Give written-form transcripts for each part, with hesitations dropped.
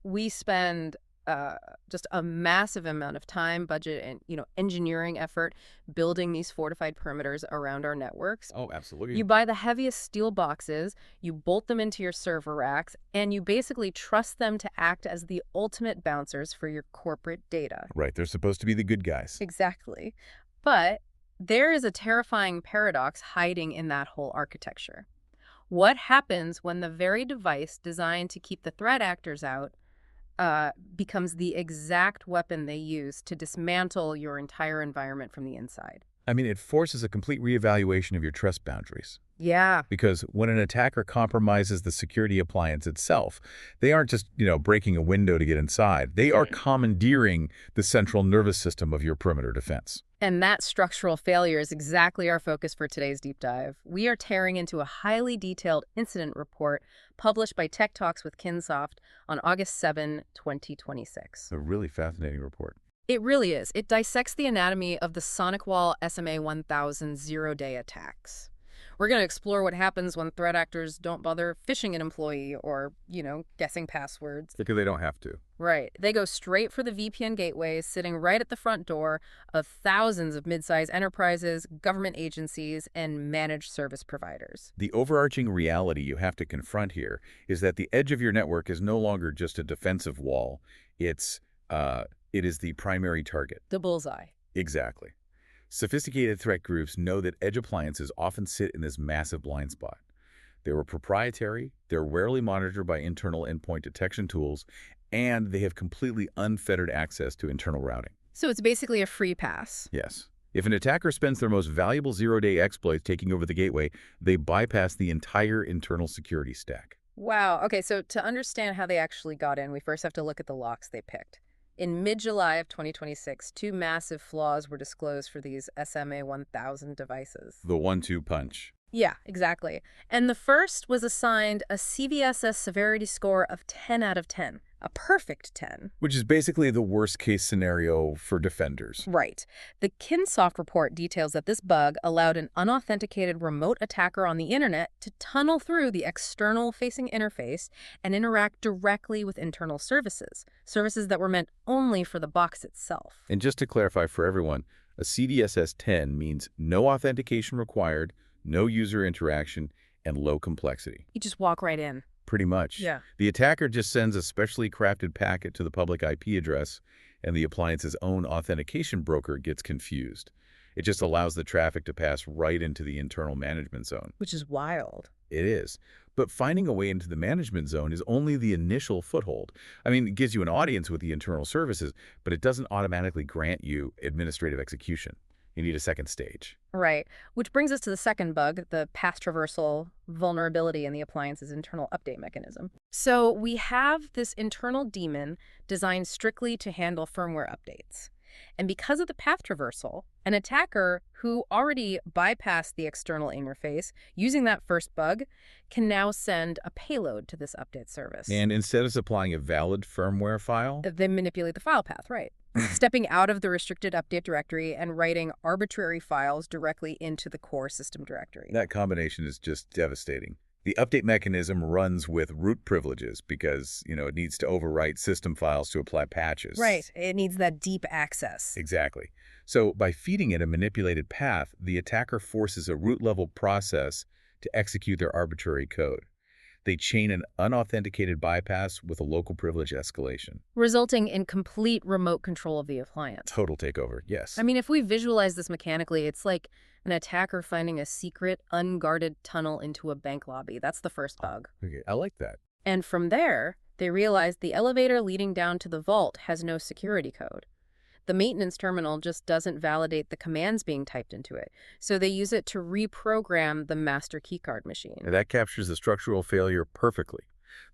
we spend just a massive amount of time, budget, and engineering effort building these fortified perimeters around our networks. Oh, absolutely. You buy the heaviest steel boxes, you bolt them into your server racks, and you basically trust them to act as the ultimate bouncers for your corporate data. Right. They're supposed to be the good guys. Exactly. But there is a terrifying paradox hiding in that whole architecture. What happens when the very device designed to keep the threat actors out becomes the exact weapon they use to dismantle your entire environment from the inside? I mean, it forces a complete reevaluation of your trust boundaries. Yeah. Because when an attacker compromises the security appliance itself, they aren't just, breaking a window to get inside. They are commandeering the central nervous system of your perimeter defense. And that structural failure is exactly our focus for today's deep dive. We are tearing into a highly detailed incident report published by Tech Talks with Kinsoft on August 7, 2026. A really fascinating report. It really is. It dissects the anatomy of the SonicWall SMA1000 zero-day attacks. We're going to explore what happens when threat actors don't bother phishing an employee or, guessing passwords. Because they don't have to. Right. They go straight for the VPN gateways sitting right at the front door of thousands of mid-sized enterprises, government agencies, and managed service providers. The overarching reality you have to confront here is that the edge of your network is no longer just a defensive wall. It is the primary target. The bullseye. Exactly. Sophisticated threat groups know that edge appliances often sit in this massive blind spot. They were proprietary, they're rarely monitored by internal endpoint detection tools, and they have completely unfettered access to internal routing. So it's basically a free pass. Yes. If an attacker spends their most valuable zero-day exploits taking over the gateway, they bypass the entire internal security stack. Wow. Okay, so to understand how they actually got in, we first have to look at the locks they picked. In mid-July of 2026, two massive flaws were disclosed for these SMA1000 devices. The 1-2 punch. Yeah, exactly. And the first was assigned a CVSS severity score of 10 out of 10, a perfect 10. Which is basically the worst-case scenario for defenders. Right. The Kinsoft report details that this bug allowed an unauthenticated remote attacker on the internet to tunnel through the external-facing interface and interact directly with internal services that were meant only for the box itself. And just to clarify for everyone, a CVSS 10 means no authentication required, no user interaction, and low complexity. You just walk right in. Pretty much. Yeah. The attacker just sends a specially crafted packet to the public IP address, and the appliance's own authentication broker gets confused. It just allows the traffic to pass right into the internal management zone. Which is wild. It is. But finding a way into the management zone is only the initial foothold. I mean, it gives you an audience with the internal services, but it doesn't automatically grant you administrative execution. You need a second stage. Right. Which brings us to the second bug, the path traversal vulnerability in the appliance's internal update mechanism. So we have this internal daemon designed strictly to handle firmware updates. And because of the path traversal, an attacker who already bypassed the external interface using that first bug can now send a payload to this update service. And instead of supplying a valid firmware file, they manipulate the file path, right? Stepping out of the restricted update directory and writing arbitrary files directly into the core system directory. that combination is just devastating. The update mechanism runs with root privileges because, it needs to overwrite system files to apply patches. Right. It needs that deep access. Exactly. So by feeding it a manipulated path, the attacker forces a root-level process to execute their arbitrary code. They chain an unauthenticated bypass with a local privilege escalation. Resulting in complete remote control of the appliance. Total takeover, yes. I mean, if we visualize this mechanically, it's like an attacker finding a secret, unguarded tunnel into a bank lobby. That's the first bug. Okay, I like that. And from there, they realize the elevator leading down to the vault has no security code. The maintenance terminal just doesn't validate the commands being typed into it, so they use it to reprogram the master keycard machine. And that captures the structural failure perfectly.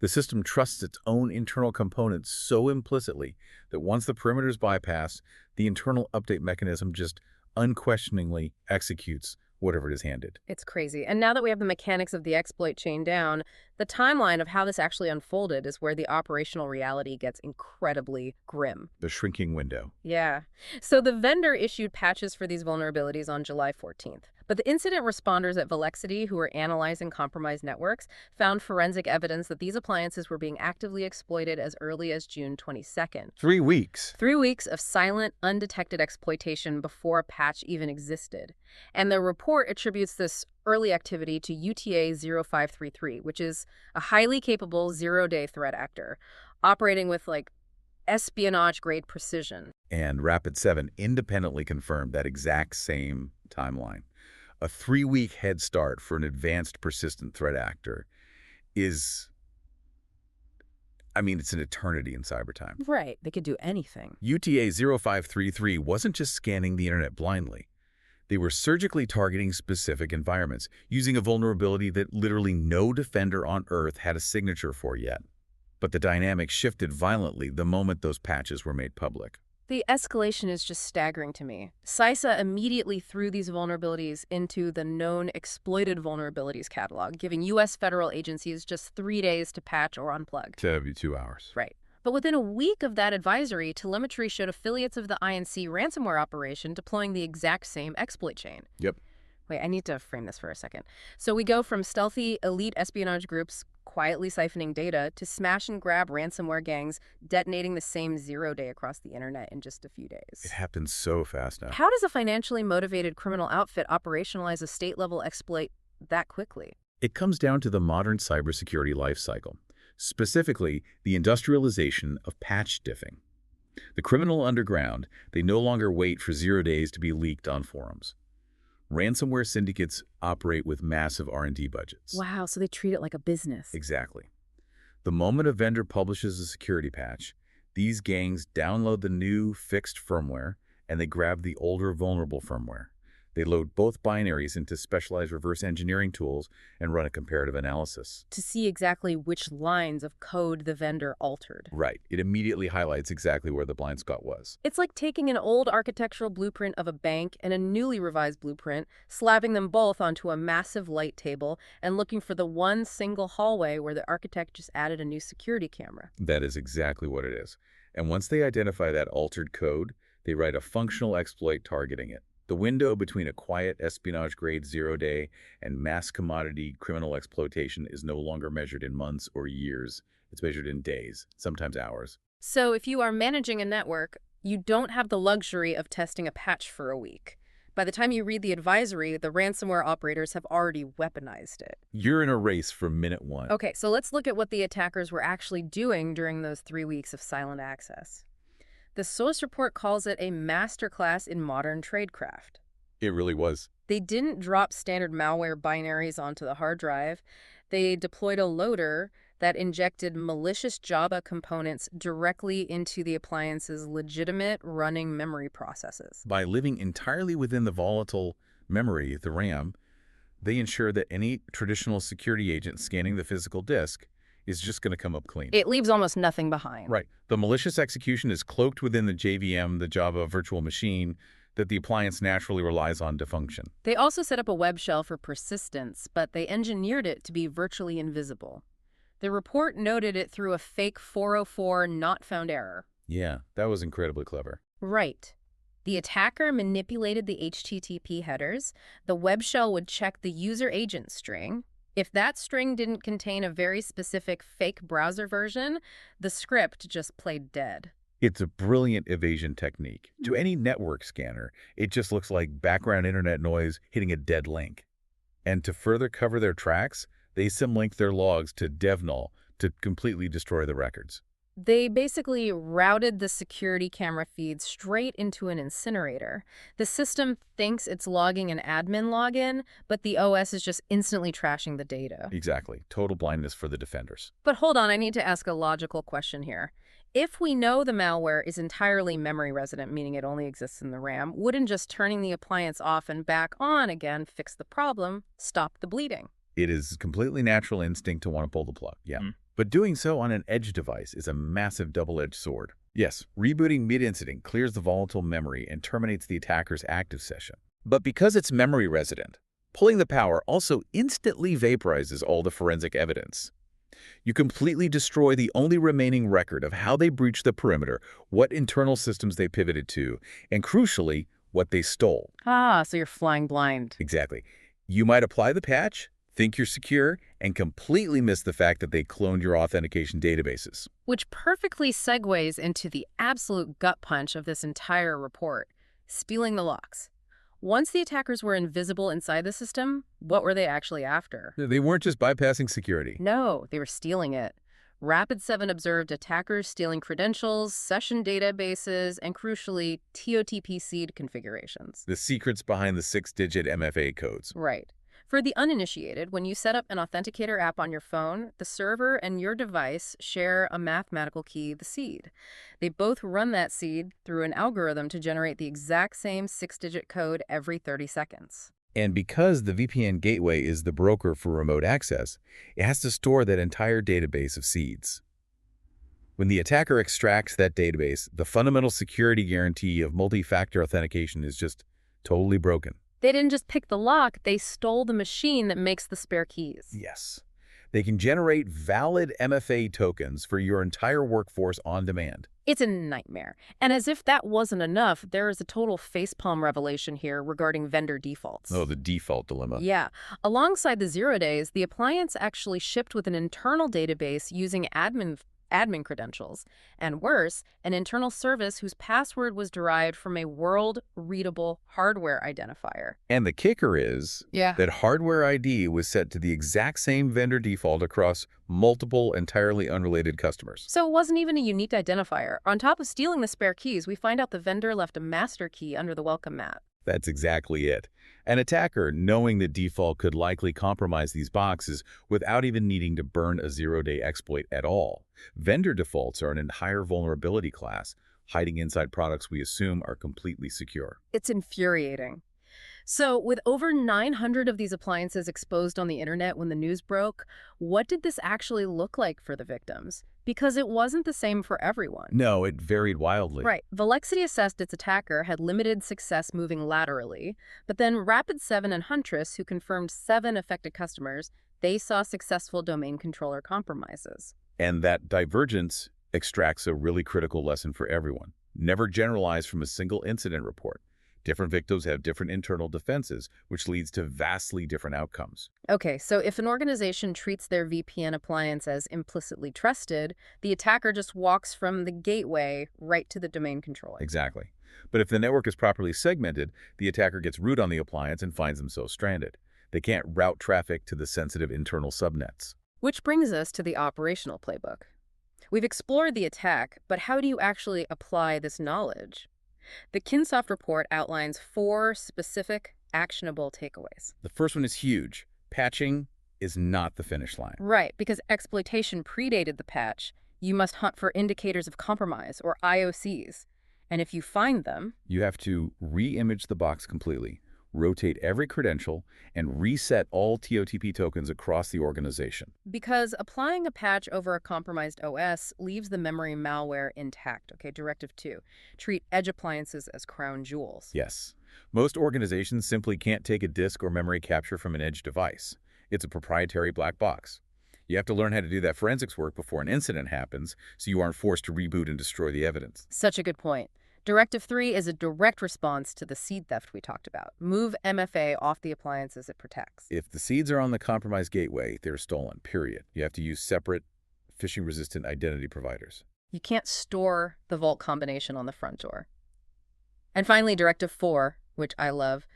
The system trusts its own internal components so implicitly that once the perimeter is bypassed, the internal update mechanism just unquestioningly executes whatever it is handed. It's crazy. And now that we have the mechanics of the exploit chain down, the timeline of how this actually unfolded is where the operational reality gets incredibly grim. The shrinking window. Yeah. So the vendor issued patches for these vulnerabilities on July 14th. But the incident responders at Volexity, who were analyzing compromised networks, found forensic evidence that these appliances were being actively exploited as early as June 22nd. 3 weeks. 3 weeks of silent, undetected exploitation before a patch even existed. And the report attributes this early activity to UTA 0533, which is a highly capable zero-day threat actor, operating with, espionage-grade precision. And Rapid7 independently confirmed that exact same timeline. A 3-week head start for an advanced persistent threat actor is, it's an eternity in cyber time. Right. They could do anything. UTA 0533 wasn't just scanning the internet blindly. They were surgically targeting specific environments, using a vulnerability that literally no defender on Earth had a signature for yet. But the dynamic shifted violently the moment those patches were made public. The escalation is just staggering to me. CISA immediately threw these vulnerabilities into the known exploited vulnerabilities catalog, giving U.S. federal agencies just 3 days to patch or unplug. 2 hours. Right. But within a week of that advisory, telemetry showed affiliates of the INC ransomware operation deploying the exact same exploit chain. Yep. Wait, I need to frame this for a second. So we go from stealthy elite espionage groups quietly siphoning data to smash and grab ransomware gangs detonating the same 0 day across the internet in just a few days. It happens so fast now. How does a financially motivated criminal outfit operationalize a state-level exploit that quickly? It comes down to the modern cybersecurity life cycle, specifically the industrialization of patch diffing. The criminal underground, they no longer wait for 0 days to be leaked on forums. Ransomware syndicates operate with massive R&D budgets. Wow, so they treat it like a business. Exactly. The moment a vendor publishes a security patch, these gangs download the new fixed firmware and they grab the older vulnerable firmware. They load both binaries into specialized reverse engineering tools and run a comparative analysis. To see exactly which lines of code the vendor altered. Right. It immediately highlights exactly where the blind spot was. It's like taking an old architectural blueprint of a bank and a newly revised blueprint, slapping them both onto a massive light table, and looking for the one single hallway where the architect just added a new security camera. That is exactly what it is. And once they identify that altered code, they write a functional exploit targeting it. The window between a quiet espionage-grade 0 day and mass commodity criminal exploitation is no longer measured in months or years. It's measured in days, sometimes hours. So if you are managing a network, you don't have the luxury of testing a patch for a week. By the time you read the advisory, the ransomware operators have already weaponized it. You're in a race from minute one. Okay, so let's look at what the attackers were actually doing during those 3 weeks of silent access. The source report calls it a masterclass in modern tradecraft. It really was. They didn't drop standard malware binaries onto the hard drive. They deployed a loader that injected malicious Java components directly into the appliance's legitimate running memory processes. By living entirely within the volatile memory, the RAM, they ensure that any traditional security agent scanning the physical disk is just going to come up clean. It leaves almost nothing behind. Right. The malicious execution is cloaked within the JVM, the Java virtual machine, that the appliance naturally relies on to function. They also set up a web shell for persistence, but they engineered it to be virtually invisible. The report noted it through a fake 404 not found error. Yeah, that was incredibly clever. Right. The attacker manipulated the HTTP headers. The web shell would check the user agent string. If that string didn't contain a very specific fake browser version, the script just played dead. It's a brilliant evasion technique. To any network scanner, it just looks like background internet noise hitting a dead link. And to further cover their tracks, they symlink their logs to DevNull to completely destroy the records. They basically routed the security camera feed straight into an incinerator. The system thinks it's logging an admin login, but the OS is just instantly trashing the data. Exactly. Total blindness for the defenders. But hold on, I need to ask a logical question here. If we know the malware is entirely memory resident, meaning it only exists in the RAM, wouldn't just turning the appliance off and back on again fix the problem, stop the bleeding? It is completely natural instinct to want to pull the plug, yeah. But doing so on an edge device is a massive double-edged sword. Yes, rebooting mid-incident clears the volatile memory and terminates the attacker's active session. But because it's memory resident, pulling the power also instantly vaporizes all the forensic evidence. You completely destroy the only remaining record of how they breached the perimeter, what internal systems they pivoted to, and crucially, what they stole. Ah, so you're flying blind. Exactly. You might apply the patch, think you're secure, and completely miss the fact that they cloned your authentication databases. Which perfectly segues into the absolute gut punch of this entire report, stealing the locks. Once the attackers were invisible inside the system, what were they actually after? They weren't just bypassing security. No, they were stealing it. Rapid7 observed attackers stealing credentials, session databases, and crucially, TOTP seed configurations. The secrets behind the 6-digit MFA codes. Right. For the uninitiated, when you set up an authenticator app on your phone, the server and your device share a mathematical key, the seed. They both run that seed through an algorithm to generate the exact same 6-digit code every 30 seconds. And because the VPN gateway is the broker for remote access, it has to store that entire database of seeds. When the attacker extracts that database, the fundamental security guarantee of multi-factor authentication is just totally broken. They didn't just pick the lock, they stole the machine that makes the spare keys. Yes. They can generate valid MFA tokens for your entire workforce on demand. It's a nightmare. And as if that wasn't enough, there is a total facepalm revelation here regarding vendor defaults. Oh, the default dilemma. Yeah. Alongside the 0 days, the appliance actually shipped with an internal database using admin credentials. And worse, an internal service whose password was derived from a world-readable hardware identifier. And the kicker is that hardware ID was set to the exact same vendor default across multiple entirely unrelated customers. So it wasn't even a unique identifier. On top of stealing the spare keys, we find out the vendor left a master key under the welcome mat. That's exactly it. An attacker, knowing the default could likely compromise these boxes without even needing to burn a 0-day exploit at all. Vendor defaults are an entire vulnerability class, hiding inside products we assume are completely secure. It's infuriating. So, with over 900 of these appliances exposed on the internet when the news broke, what did this actually look like for the victims? Because it wasn't the same for everyone. No, it varied wildly. Right. Volexity assessed its attacker had limited success moving laterally, but then Rapid7 and Huntress, who confirmed 7 affected customers, they saw successful domain controller compromises. And that divergence extracts a really critical lesson for everyone. Never generalize from a single incident report. Different victims have different internal defenses, which leads to vastly different outcomes. Okay, so if an organization treats their VPN appliance as implicitly trusted, the attacker just walks from the gateway right to the domain controller. Exactly. But if the network is properly segmented, the attacker gets root on the appliance and finds themselves stranded. They can't route traffic to the sensitive internal subnets. Which brings us to the operational playbook. We've explored the attack, but how do you actually apply this knowledge? The Kinsoft report outlines 4 specific, actionable takeaways. The first one is huge. Patching is not the finish line. Right, because exploitation predated the patch. You must hunt for indicators of compromise, or IOCs. And if you find them, you have to re-image the box completely, rotate every credential, and reset all TOTP tokens across the organization. Because applying a patch over a compromised OS leaves the memory malware intact. Okay, Directive 2. Treat edge appliances as crown jewels. Yes. Most organizations simply can't take a disk or memory capture from an edge device. It's a proprietary black box. You have to learn how to do that forensics work before an incident happens, so you aren't forced to reboot and destroy the evidence. Such a good point. Directive 3 is a direct response to the seed theft we talked about. Move MFA off the appliances it protects. If the seeds are on the compromised gateway, they're stolen, period. You have to use separate, phishing-resistant identity providers. You can't store the vault combination on the front door. And finally, Directive 4, which I love,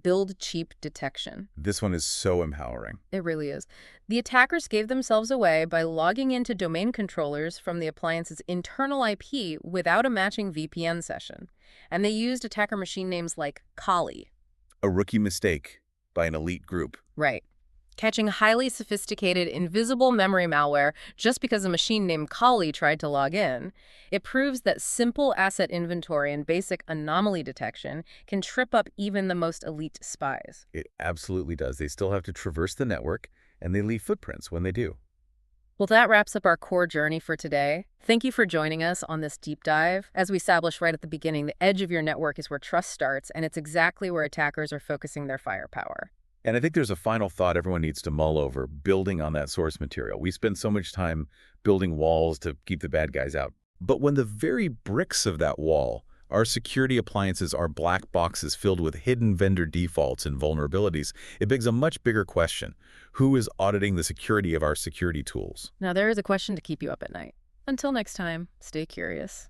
build cheap detection. This one is so empowering. It really is. The attackers gave themselves away by logging into domain controllers from the appliance's internal IP without a matching VPN session. And they used attacker machine names like Kali. A rookie mistake by an elite group. Right. Catching highly sophisticated, invisible memory malware just because a machine named Kali tried to log in. It proves that simple asset inventory and basic anomaly detection can trip up even the most elite spies. It absolutely does. They still have to traverse the network, and they leave footprints when they do. Well, that wraps up our core journey for today. Thank you for joining us on this deep dive. As we established right at the beginning, the edge of your network is where trust starts, and it's exactly where attackers are focusing their firepower. And I think there's a final thought everyone needs to mull over, building on that source material. We spend so much time building walls to keep the bad guys out. But when the very bricks of that wall Our security appliances are black boxes filled with hidden vendor defaults and vulnerabilities. It begs a much bigger question. Who is auditing the security of our security tools? Now, there is a question to keep you up at night. Until next time, stay curious.